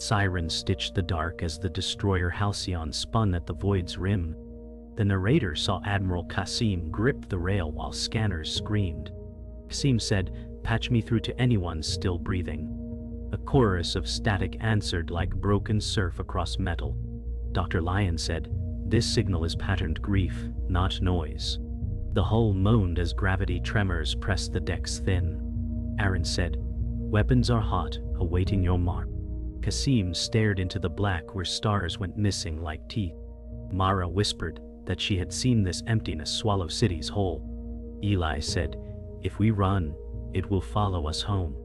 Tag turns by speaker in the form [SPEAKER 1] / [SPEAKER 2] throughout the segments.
[SPEAKER 1] Sirens stitched the dark as the destroyer Halcyon spun at the void's rim. The narrator saw Admiral Kassim grip the rail while scanners screamed. Kassim said, "Patch me through to anyone still breathing." A chorus of static answered like broken surf across metal. Dr. Lian said, "This signal is patterned grief, not noise." The hull moaned as gravity tremors pressed the decks thin. Arin said, "Weapons are hot, awaiting your mark." Kassim stared into the black where stars went missing like teeth. Mara whispered that she had seen this emptiness swallow cities whole. Eli said, "If we run, it will follow us home."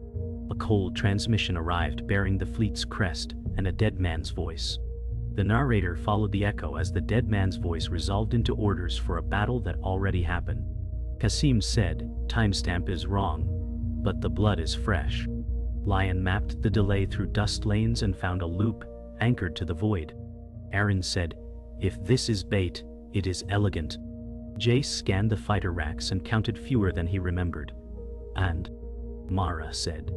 [SPEAKER 1] A cold transmission arrived bearing the fleet's crest and a dead man's voice. The narrator followed the echo as the dead man's voice resolved into orders for a battle that already happened. Kassim said, "Timestamp is wrong, but the blood is fresh." Lian mapped the delay through dust lanes and found a loop, anchored to the void. Arin said, "If this is bait, it is elegant." Jace scanned the fighter racks and counted fewer than he remembered. And Mara said,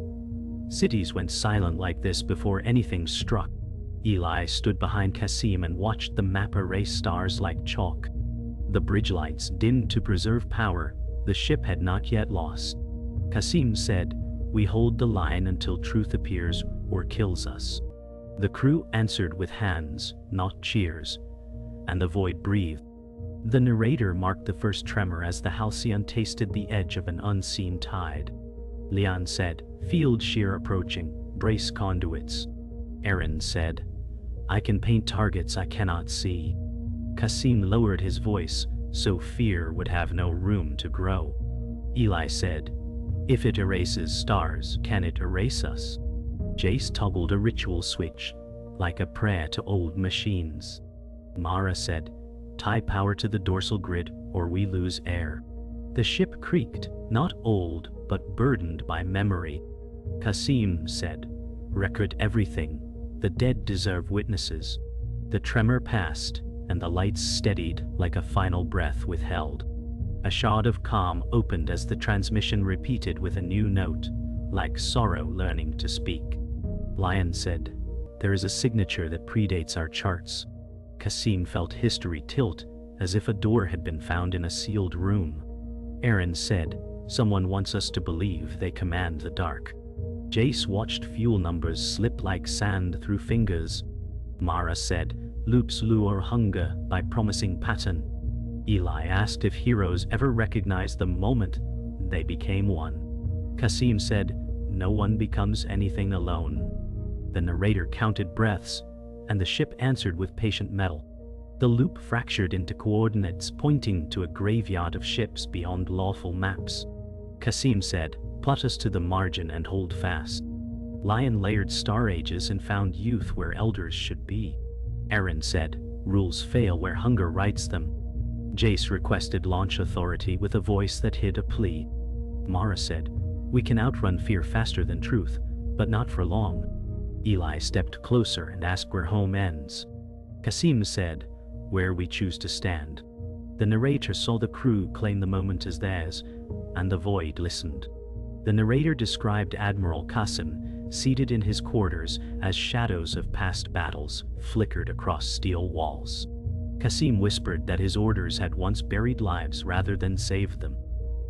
[SPEAKER 1] "Cities went silent like this before anything struck." Eli stood behind Kassim and watched the map erase stars like chalk. The bridge lights dimmed to preserve power. The ship had not yet lost. Kassim said, "We hold the line until truth appears or kills us." The crew answered with hands, not cheers, and the void breathed. The narrator marked the first tremor as the Halcyon tasted the edge of an unseen tide. Lian said, "Field shear approaching, brace conduits." Arin said, "I can paint targets I cannot see." Kassim lowered his voice, so fear would have no room to grow. Eli said, "If it erases stars, can it erase us?" Jace toggled a ritual switch, like a prayer to old machines. Mara said, "Tie power to the dorsal grid, or we lose air." The ship creaked, not old, but burdened by memory. Kassim said, "Record everything. The dead deserve witnesses." The tremor passed, and the lights steadied like a final breath withheld. A shard of calm opened as the transmission repeated with a new note, like sorrow learning to speak. Lian said, "There is a signature that predates our charts." Kassim felt history tilt, as if a door had been found in a sealed room. Arin said, "Someone wants us to believe they command the dark." Jace watched fuel numbers slip like sand through fingers. Mara said, "Loops lure hunger by promising pattern." Eli asked if heroes ever recognized the moment they became one. Kassim said, "No one becomes anything alone." The narrator counted breaths, and the ship answered with patient metal. The loop fractured into coordinates pointing to a graveyard of ships beyond lawful maps. Kassim said, "Plot us to the margin and hold fast." Lian layered star ages and found youth where elders should be. Arin said, "Rules fail where hunger writes them." Jace requested launch authority with a voice that hid a plea. Mara said, "We can outrun fear faster than truth, but not for long." Eli stepped closer and asked where home ends. Kassim said, "Where we choose to stand." The narrator saw the crew claim the moment as theirs, and the void listened. The narrator described Admiral Kassim, seated in his quarters as shadows of past battles flickered across steel walls. Kassim whispered that his orders had once buried lives rather than saved them.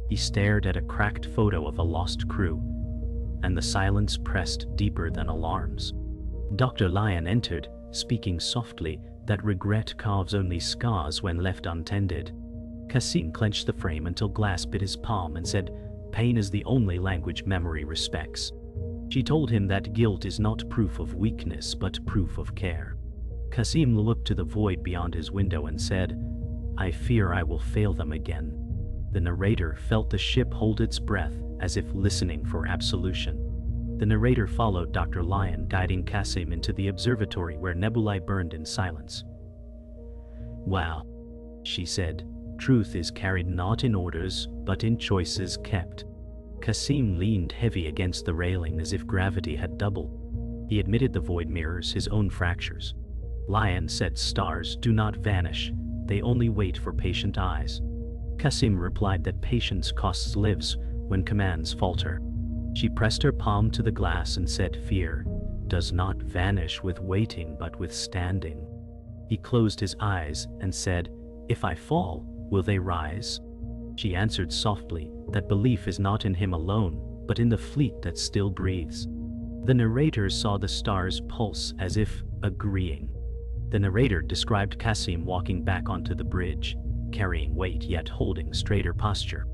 [SPEAKER 1] He stared at a cracked photo of a lost crew, and the silence pressed deeper than alarms. Dr. Lian entered, speaking softly that regret carves only scars when left untended. Kassim clenched the frame until glass bit his palm and said, "Pain is the only language memory respects." She told him that guilt is not proof of weakness but proof of care. Kassim looked to the void beyond his window and said, "I fear I will fail them again." The narrator felt the ship hold its breath as if listening for absolution. The narrator followed Dr. Lian, guiding Kassim into the observatory where nebulae burned in silence. "Wow," she said, "truth is carried not in orders, but in choices kept." Kassim leaned heavy against the railing as if gravity had doubled. He admitted the void mirrors his own fractures. Lian said stars do not vanish, they only wait for patient eyes. Kassim replied that patience costs lives when commands falter. She pressed her palm to the glass and said, "Fear does not vanish with waiting but with standing. He closed his eyes and said, "If I fall, will they rise?" She answered softly that belief is not in him alone, but in the fleet that still breathes. The narrator saw the stars pulse as if agreeing. The narrator described Kassim walking back onto the bridge, carrying weight yet holding straighter posture.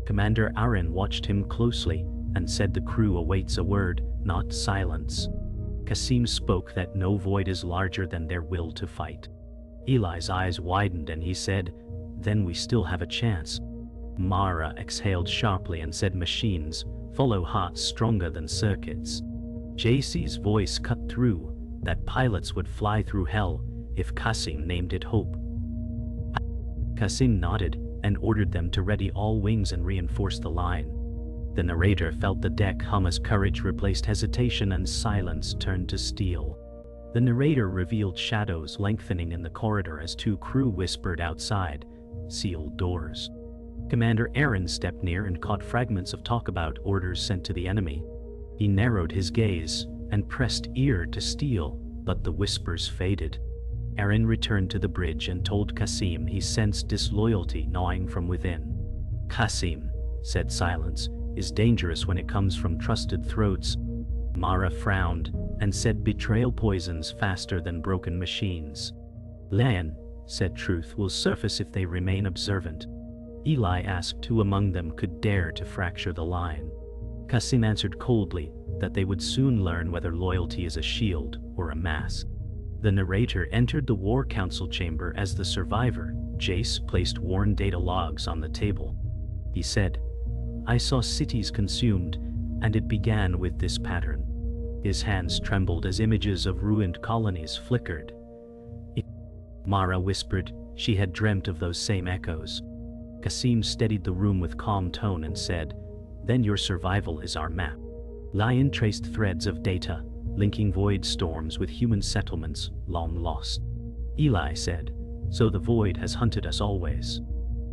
[SPEAKER 1] Commander Arin watched him closely and said the crew awaits a word, not silence. Kassim spoke that no void is larger than their will to fight. Eli's eyes widened and he said, "Then we still have a chance." Mara exhaled sharply and said, "Machines follow hearts stronger than circuits." JC's voice cut through, that pilots would fly through hell if Kassim named it hope. Kassim nodded and ordered them to ready all wings and reinforce the line. The narrator felt the deck hum as courage replaced hesitation and silence turned to steel. The narrator revealed shadows lengthening in the corridor as two crew whispered outside, sealed doors. Commander Arin stepped near and caught fragments of talk about orders sent to the enemy. He narrowed his gaze and pressed ear to steel, but the whispers faded. Arin returned to the bridge and told Kassim he sensed disloyalty gnawing from within. "Kassim," said silence, "is dangerous when it comes from trusted throats." Mara frowned and said betrayal poisons faster than broken machines. "Lian," said truth will surface if they remain observant. Eli asked who among them could dare to fracture the line. Kassim answered coldly that they would soon learn whether loyalty is a shield or a mask. The narrator entered the War Council chamber as the survivor. Jace placed worn data logs on the table. He said, "I saw cities consumed, and it began with this pattern." His hands trembled as images of ruined colonies flickered. Mara whispered she had dreamt of those same echoes. Kassim steadied the room with calm tone and said, "Then your survival is our map." Lian traced threads of data, linking void storms with human settlements long lost. Eli said, "So the void has hunted us always."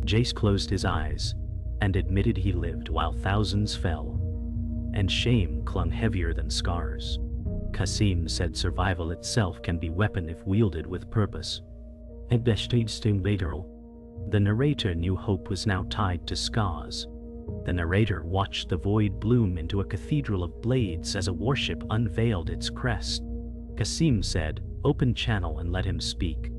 [SPEAKER 1] Jace closed his eyes and admitted he lived while thousands fell, and shame clung heavier than scars. Kassim said survival itself can be weapon if wielded with purpose. The narrator knew hope was now tied to scars. The narrator watched the void bloom into a cathedral of blades as a warship unveiled its crest. Kassim said, "Open channel and let him speak."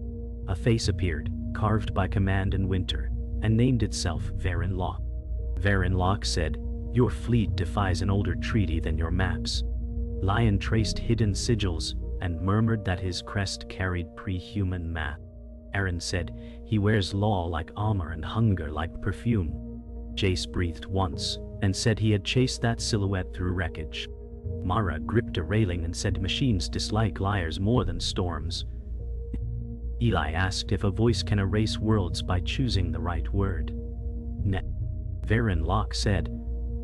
[SPEAKER 1] A face appeared, carved by command in winter, and named itself Varyn Locke. Varyn Locke said, "Your fleet defies an older treaty than your maps." Lian traced hidden sigils and murmured that his crest carried pre-human math. Arin said, "He wears law like armor and hunger like perfume." Jace breathed once and said he had chased that silhouette through wreckage. Mara gripped a railing and said machines dislike liars more than storms. Eli asked if a voice can erase worlds by choosing the right word. Varyn Locke said,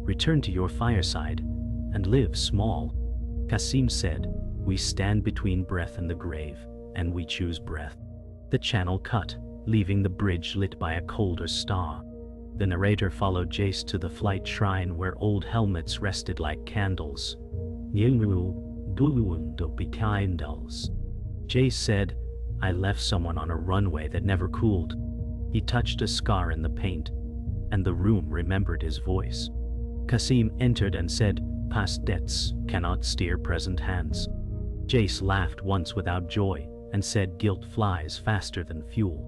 [SPEAKER 1] "Return to your fireside and live small." Kassim said, "We stand between breath and the grave, and we choose breath." The channel cut, leaving the bridge lit by a colder star. The narrator followed Jace to the flight shrine where old helmets rested like candles. Jace said, "I left someone on a runway that never cooled." He touched a scar in the paint, and the room remembered his voice. Kassim entered and said, "Past debts cannot steer present hands." Jace laughed once without joy and said guilt flies faster than fuel.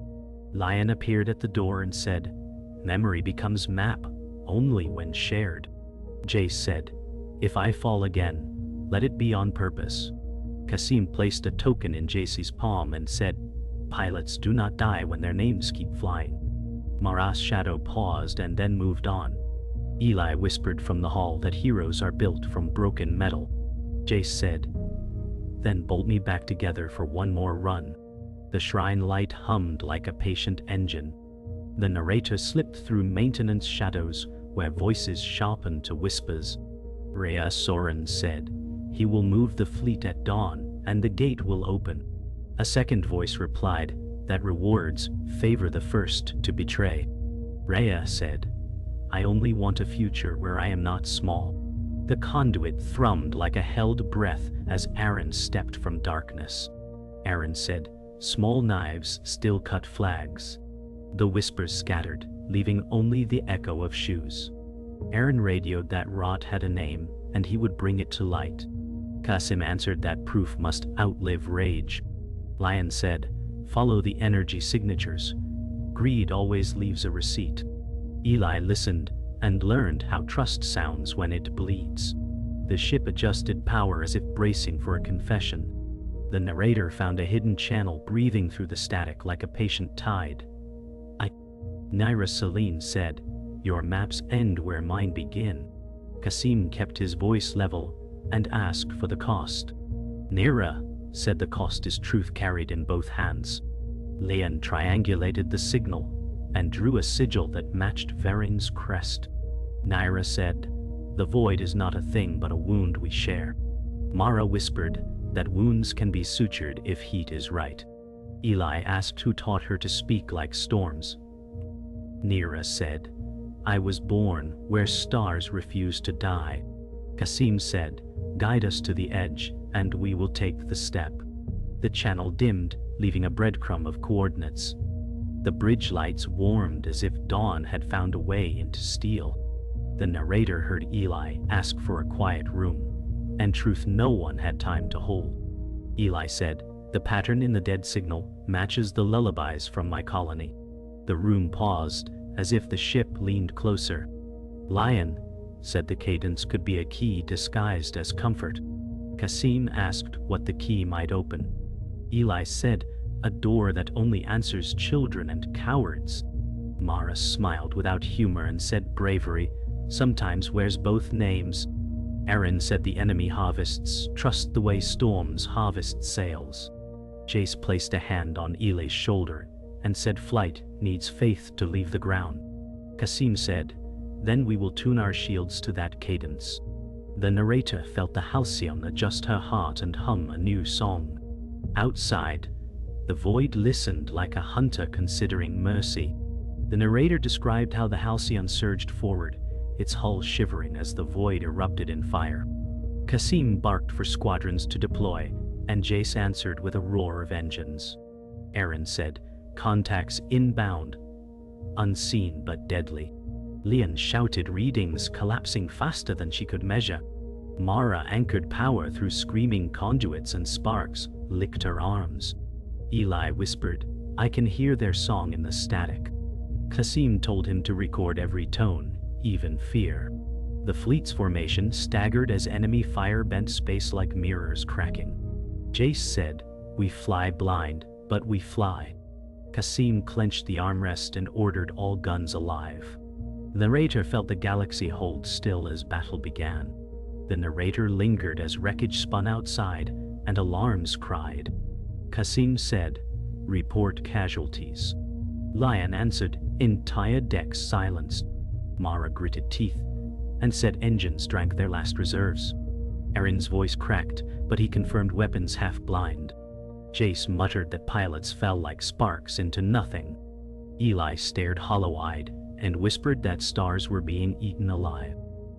[SPEAKER 1] Lian appeared at the door and said, "Memory becomes map only when shared." Jace said, "If I fall again, let it be on purpose." Kassim placed a token in Jace's palm and said, "Pilots do not die when their names keep flying." Mara's shadow paused and then moved on. Eli whispered from the hall that heroes are built from broken metal. Jace said, "Then bolt me back together for one more run." The shrine light hummed like a patient engine. The narrator slipped through maintenance shadows where voices sharpened to whispers. Rhea Soren said, "He will move the fleet at dawn, and the gate will open." A second voice replied that rewards favor the first to betray. Rhea said, "I only want a future where I am not small." The conduit thrummed like a held breath as Arin stepped from darkness. Arin said, "Small knives still cut flags." The whispers scattered, leaving only the echo of shoes. Arin radioed that rot had a name, and he would bring it to light. Kassim answered that proof must outlive rage. Lian said, "Follow the energy signatures. Greed always leaves a receipt." Eli listened, and learned how trust sounds when it bleeds. The ship adjusted power as if bracing for a confession. The narrator found a hidden channel breathing through the static like a patient tide. Naira Celine said, "Your maps end where mine begin." Kassim kept his voice level and asked for the cost. "Naira," said, "the cost is truth carried in both hands." Lian triangulated the signal and drew a sigil that matched Varyn's crest. Naira said, "The void is not a thing but a wound we share." Mara whispered that wounds can be sutured if heat is right. Eli asked who taught her to speak like storms. Naira said, "I was born where stars refuse to die." Kassim said, "Guide us to the edge, and we will take the step." The channel dimmed, leaving a breadcrumb of coordinates. The bridge lights warmed as if dawn had found a way into steel. The narrator heard Eli ask for a quiet room, and truth no one had time to hold. Eli said, "The pattern in the dead signal matches the lullabies from my colony." The room paused, as if the ship leaned closer. "Lian," said, "the cadence could be a key disguised as comfort." Kassim asked what the key might open. Eli said, "A door that only answers children and cowards." Mara smiled without humor and said, "Bravery sometimes wears both names." Arin said, "The enemy harvests trust the way storms harvest sails." Jace placed a hand on Eli's shoulder and said, "Flight needs faith to leave the ground." Kassim said, "Then we will tune our shields to that cadence." The narrator felt the Halcyon adjust her heart and hum a new song. Outside, the void listened like a hunter considering mercy. The narrator described how the Halcyon surged forward, its hull shivering as the void erupted in fire. Kassim barked for squadrons to deploy, and Jace answered with a roar of engines. Arin said, "Contacts inbound." Unseen but deadly. Lian shouted, readings collapsing faster than she could measure. Mara anchored power through screaming conduits, and sparks licked her arms. Eli whispered, "I can hear their song in the static." Kassim told him to record every tone, even fear. The fleet's formation staggered as enemy fire bent space like mirrors cracking. Jace said, "We fly blind, but we fly." Kassim clenched the armrest and ordered all guns alive. The narrator felt the galaxy hold still as battle began. The narrator lingered as wreckage spun outside and alarms cried. Kassim said, "Report casualties." Lian answered, "Entire decks silenced." Mara gritted teeth and said engines drank their last reserves. Arin's voice cracked, but he confirmed weapons half blind. Jace muttered that pilots fell like sparks into nothing. Eli stared hollow-eyed and whispered that stars were being eaten alive.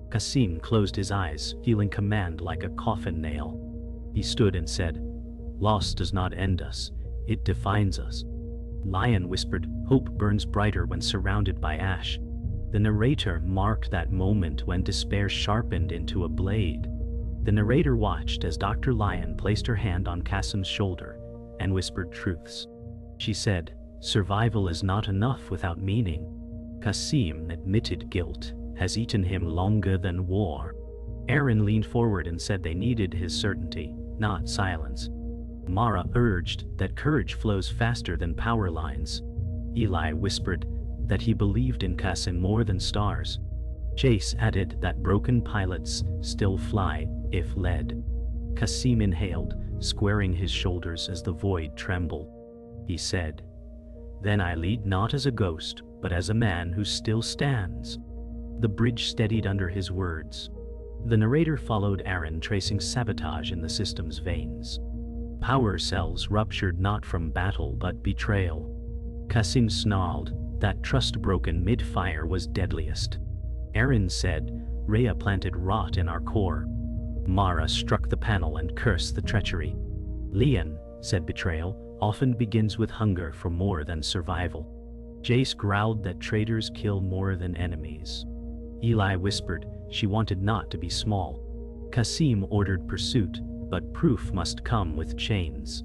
[SPEAKER 1] Kassim closed his eyes, feeling command like a coffin nail. He stood and said, "Loss does not end us, it defines us." Lian whispered, "Hope burns brighter when surrounded by ash." The narrator marked that moment when despair sharpened into a blade. The narrator watched as Dr. Lian placed her hand on Kassim's shoulder and whispered truths. She said, "Survival is not enough without meaning." Kassim admitted guilt has eaten him longer than war. Arin leaned forward and said they needed his certainty, not silence. Mara urged that courage flows faster than power lines. Eli whispered that he believed in Kassim more than stars. Jace added that broken pilots still fly if led. Kassim inhaled, squaring his shoulders as the void trembled. He said, "Then I lead not as a ghost, but as a man who still stands." The bridge steadied under his words. The narrator followed Arin, tracing sabotage in the system's veins. Power cells ruptured not from battle but betrayal. Kassim snarled that trust broken mid-fire was deadliest. Arin said, Rhea planted rot in our core. Mara struck the panel and cursed the treachery. Lian said betrayal often begins with hunger for more than survival. Jace growled that traitors kill more than enemies. Eli whispered she wanted not to be small. Kassim ordered pursuit, but proof must come with chains.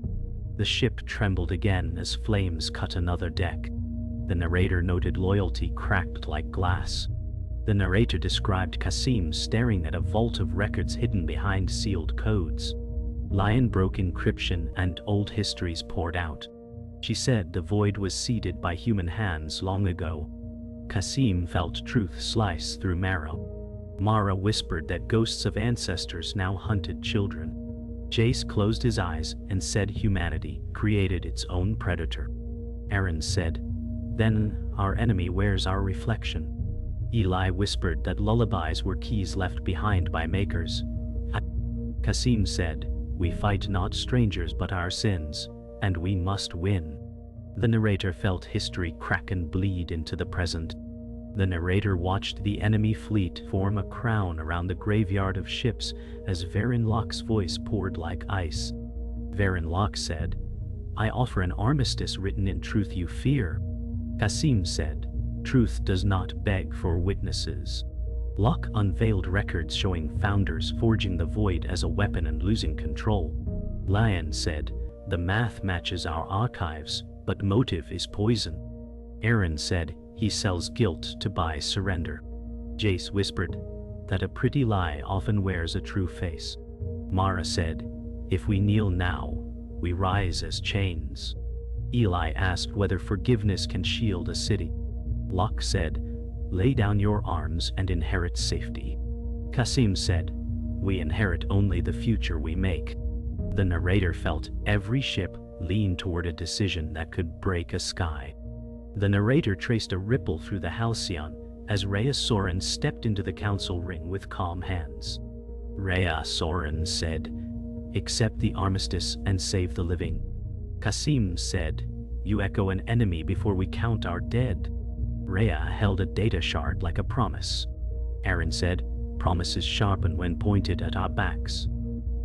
[SPEAKER 1] The ship trembled again as flames cut another deck. The narrator noted loyalty cracked like glass. The narrator described Kassim staring at a vault of records hidden behind sealed codes. Lian broke encryption and old histories poured out. She said the void was seeded by human hands long ago. Kassim felt truth slice through marrow. Mara whispered that ghosts of ancestors now hunted children. Jace closed his eyes and said humanity created its own predator. Arin said, "Then our enemy wears our reflection." Eli whispered that lullabies were keys left behind by makers. Kassim said, "We fight not strangers but our sins, and we must win." The narrator felt history crack and bleed into the present. The narrator watched the enemy fleet form a crown around the graveyard of ships as Varyn Locke's voice poured like ice. Varyn Locke said, "I offer an armistice written in truth you fear." Kassim said, "Truth does not beg for witnesses." Locke unveiled records showing founders forging the void as a weapon and losing control. Lian said, "The math matches our archives, but motive is poison." Arin said, "He sells guilt to buy surrender." Jace whispered that a pretty lie often wears a true face. Mara said, "If we kneel now, we rise as chains." Eli asked whether forgiveness can shield a city. Locke said, "Lay down your arms and inherit safety." Kassim said, "We inherit only the future we make." The narrator felt every ship lean toward a decision that could break a sky. The narrator traced a ripple through the Halcyon as Rhea Soren stepped into the council ring with calm hands. Rhea Soren said, "Accept the armistice and save the living." Kassim said, "You echo an enemy before we count our dead." Rhea held a data shard like a promise. Arin said, "Promises sharpen when pointed at our backs."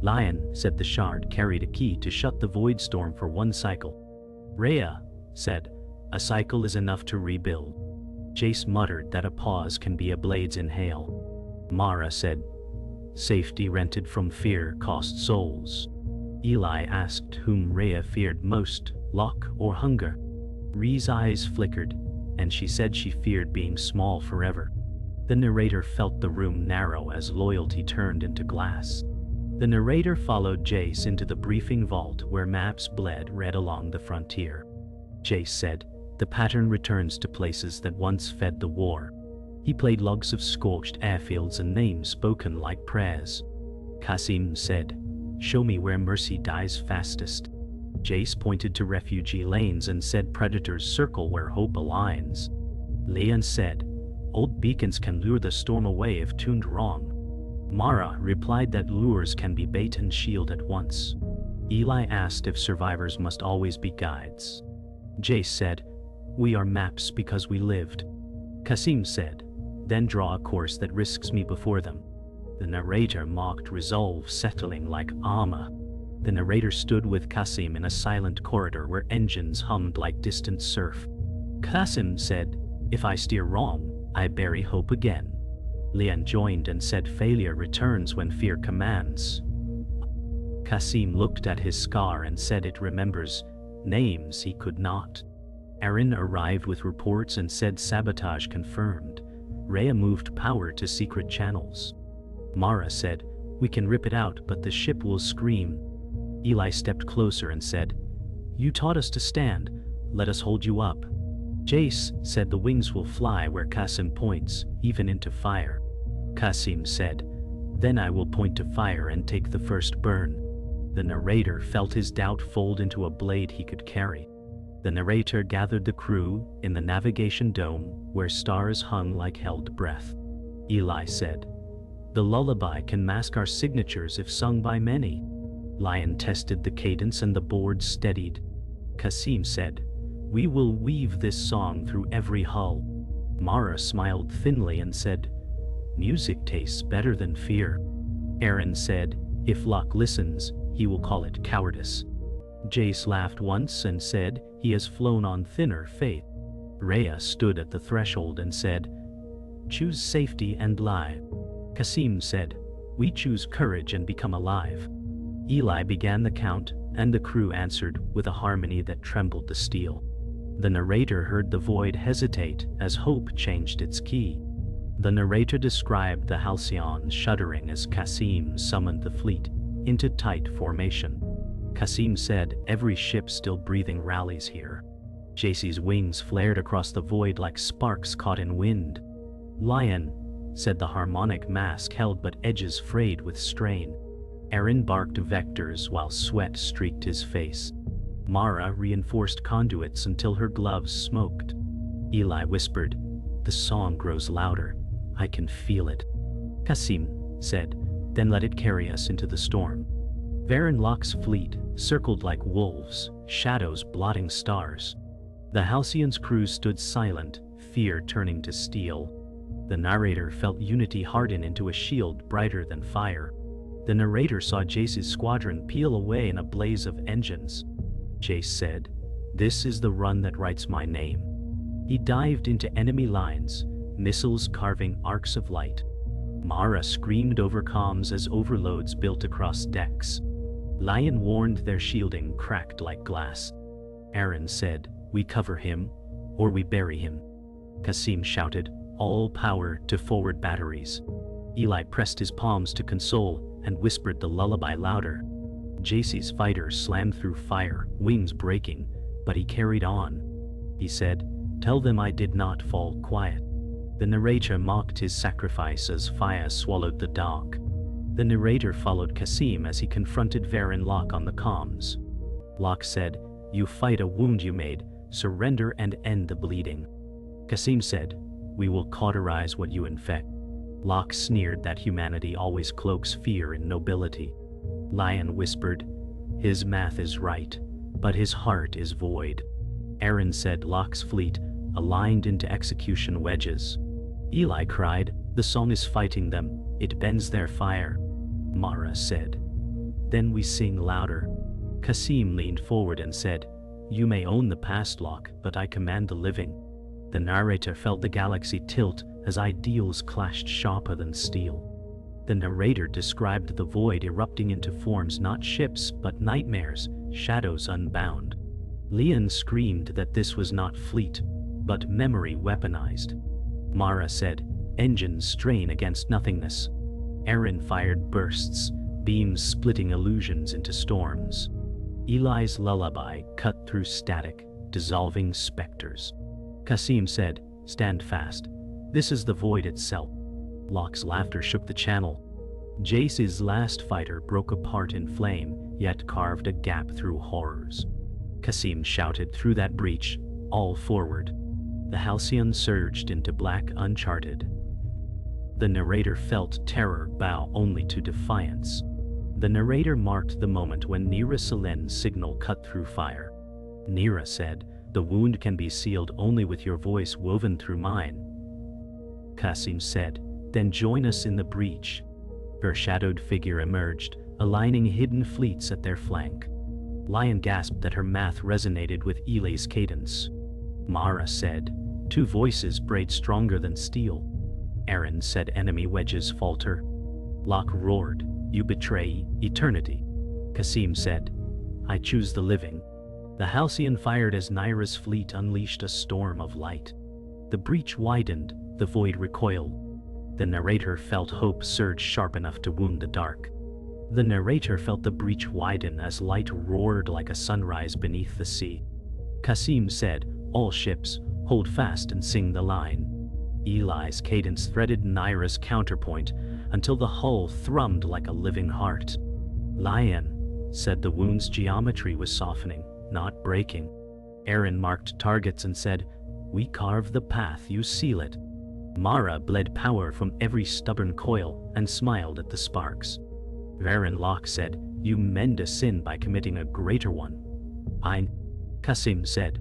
[SPEAKER 1] Lian said the shard carried a key to shut the void storm for one cycle. Rhea said, "A cycle is enough to rebuild." Jace muttered that a pause can be a blade's inhale. Mara said, "Safety rented from fear costs souls." Eli asked whom Rhea feared most, Locke or hunger. Rhea's eyes flickered, and she said she feared being small forever. The narrator felt the room narrow as loyalty turned into glass. The narrator followed Jace into the briefing vault where maps bled red along the frontier. Jace said, "The pattern returns to places that once fed the war." He played logs of scorched airfields and names spoken like prayers. Kassim said, "Show me where mercy dies fastest." Jace pointed to refugee lanes and said predators circle where hope aligns. Lian said, "Old beacons can lure the storm away if tuned wrong." Mara replied that lures can be bait and shield at once. Eli asked if survivors must always be guides. Jace said, "We are maps because we lived." Kassim said, "Then draw a course that risks me before them." The narrator mocked resolve settling like armor. The narrator stood with Kassim in a silent corridor where engines hummed like distant surf. Kassim said, "If I steer wrong, I bury hope again." Lian joined and said failure returns when fear commands. Kassim looked at his scar and said it remembers names he could not. Arin arrived with reports and said sabotage confirmed. Rhea moved power to secret channels. Mara said, "We can rip it out but the ship will scream." Eli stepped closer and said, "You taught us to stand, let us hold you up." Jace said the wings will fly where Kassim points, even into fire. Kassim said, "Then I will point to fire and take the first burn." The narrator felt his doubt fold into a blade he could carry. The narrator gathered the crew in the navigation dome where stars hung like held breath. Eli said, "The lullaby can mask our signatures if sung by many." Lian tested the cadence and the board steadied. Kassim said, "We will weave this song through every hull." Mara smiled thinly and said, Music tastes better than fear. Arin said, if Locke listens, he will call it cowardice. Jace laughed once and said, he has flown on thinner faith. Rhea stood at the threshold and said, choose safety and lie. Kassim said, we choose courage and become alive. Eli began the count, and the crew answered with a harmony that trembled the steel. The narrator heard the void hesitate as hope changed its key. The narrator described the Halcyon shuddering as Kassim summoned the fleet into tight formation. Kassim said, every ship still breathing rallies here. Jace's wings flared across the void like sparks caught in wind. Lian, said the harmonic mask held but edges frayed with strain. Arin barked vectors while sweat streaked his face. Mara reinforced conduits until her gloves smoked. Eli whispered, the song grows louder. I can feel it. Kassim said, then let it carry us into the storm. Varyn Locke's fleet circled like wolves, shadows blotting stars. The Halcyon's crew stood silent, fear turning to steel. The narrator felt unity harden into a shield brighter than fire. The narrator saw Jace's squadron peel away in a blaze of engines. Jace said, this is the run that writes my name. He dived into enemy lines, missiles carving arcs of light. Mara screamed over comms as overloads built across decks. Lian warned their shielding cracked like glass. Arin said, we cover him, or we bury him. Kassim shouted, all power to forward batteries. Eli pressed his palms to console and whispered the lullaby louder. Jace's fighters slammed through fire, wings breaking, but he carried on. He said, tell them I did not fall quiet. The narrator mocked his sacrifice as fire swallowed the dark. The narrator followed Kassim as he confronted Varyn Locke on the comms. Locke said, you fight a wound you made, surrender and end the bleeding. Kassim said, we will cauterize what you infect. Locke sneered that humanity always cloaks fear in nobility. Lian whispered, his math is right, but his heart is void. Arin said Locke's fleet aligned into execution wedges. Eli cried, the song is fighting them, it bends their fire. Mara said, then we sing louder. Kassim leaned forward and said, you may own the past, Locke, but I command the living. The narrator felt the galaxy tilt as ideals clashed sharper than steel. The narrator described the void erupting into forms not ships but nightmares, shadows unbound. Lian screamed that this was not fleet, but memory weaponized. Mara said, engines strain against nothingness. Arin fired bursts, beams splitting illusions into storms. Eli's lullaby cut through static, dissolving specters. Kassim said, stand fast. This is the void itself. Locke's laughter shook the channel. Jace's last fighter broke apart in flame, yet carved a gap through horrors. Kassim shouted through that breach, all forward. The Halcyon surged into black uncharted. The narrator felt terror bow only to defiance. The narrator marked the moment when Nira Selen's signal cut through fire. Nira said, the wound can be sealed only with your voice woven through mine. Kassim said, then join us in the breach. Her shadowed figure emerged, aligning hidden fleets at their flank. Lian gasped that her math resonated with Eli's cadence. Mara said, two voices braid stronger than steel. Arin said enemy wedges falter. Locke roared, you betray eternity. Kassim said, I choose the living. The Halcyon fired as Nira's fleet unleashed a storm of light. The breach widened, the void recoiled. The narrator felt hope surge sharp enough to wound the dark. The narrator felt the breach widen as light roared like a sunrise beneath the sea. Kassim said, all ships, hold fast and sing the line. Eli's cadence threaded Nira's counterpoint until the hull thrummed like a living heart. Lian said the wound's geometry was softening, not breaking. Arin marked targets and said, we carve the path, you seal it. Mara bled power from every stubborn coil and smiled at the sparks. Varyn Locke said, you mend a sin by committing a greater one. Kassim said,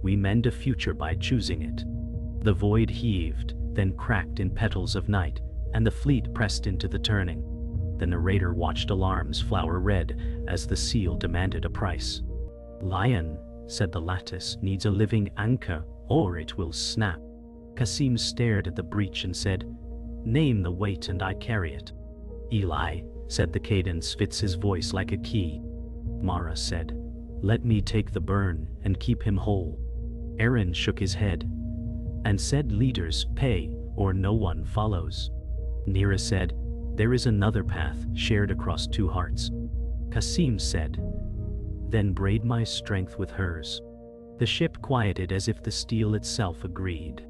[SPEAKER 1] we mend a future by choosing it. The void heaved, then cracked in petals of night, and the fleet pressed into the turning. The narrator watched alarms flower red as the seal demanded a price. "Lian," said the lattice, "needs a living anchor, or it will snap." Kassim stared at the breach and said, "Name the weight and I carry it." "Eli," said the cadence, fits his voice like a key. Mara said, "Let me take the burn and keep him whole." Arin shook his head and said, "Leaders pay, or no one follows." Nira said, "There is another path, shared across two hearts." Kassim said, "Then braid my strength with hers." The ship quieted as if the steel itself agreed.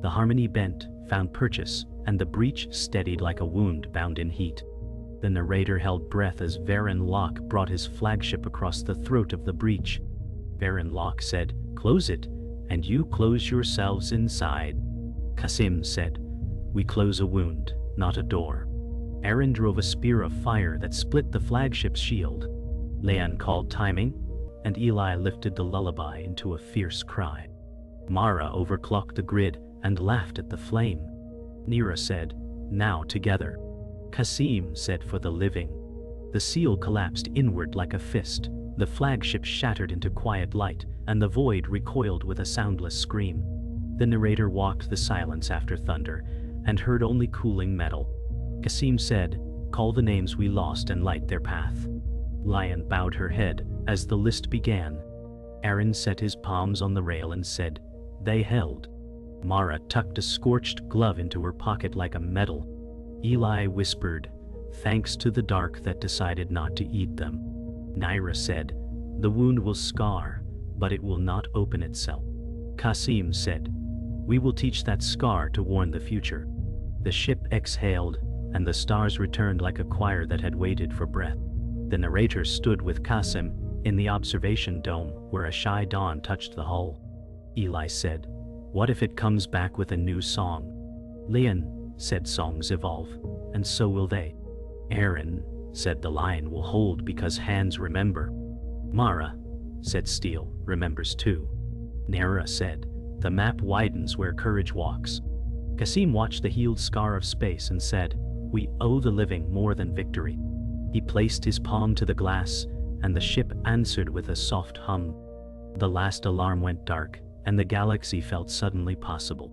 [SPEAKER 1] The harmony bent, found purchase, and the breach steadied like a wound bound in heat. The narrator held breath as Varyn Locke brought his flagship across the throat of the breach. Varyn Locke said, "Close it, and you close yourselves inside." Kassim said, "We close a wound, not a door." Arin drove a spear of fire that split the flagship's shield. Lian called timing, and Eli lifted the lullaby into a fierce cry. Mara overclocked the grid and laughed at the flame. Nira said, "Now together." Kassim said, "For the living." The seal collapsed inward like a fist, the flagship shattered into quiet light, and the void recoiled with a soundless scream. The narrator walked the silence after thunder, and heard only cooling metal. Kassim said, "Call the names we lost and light their path." Lian bowed her head as the list began. Arin set his palms on the rail and said, "They held." Mara tucked a scorched glove into her pocket like a medal. Eli whispered, "Thanks to the dark that decided not to eat them." Nira said, "The wound will scar, but it will not open itself." Kassim said, "We will teach that scar to warn the future." The ship exhaled, and the stars returned like a choir that had waited for breath. The narrator stood with Kassim in the observation dome where a shy dawn touched the hull. Eli said, "What if it comes back with a new song?" Lian said, "Songs evolve, and so will they." Arin said, "The line will hold because hands remember." Mara said, "Steel remembers too." Nira said, "The map widens where courage walks." Kassim watched the healed scar of space and said, "We owe the living more than victory." He placed his palm to the glass, and the ship answered with a soft hum. The last alarm went dark, and the galaxy felt suddenly possible.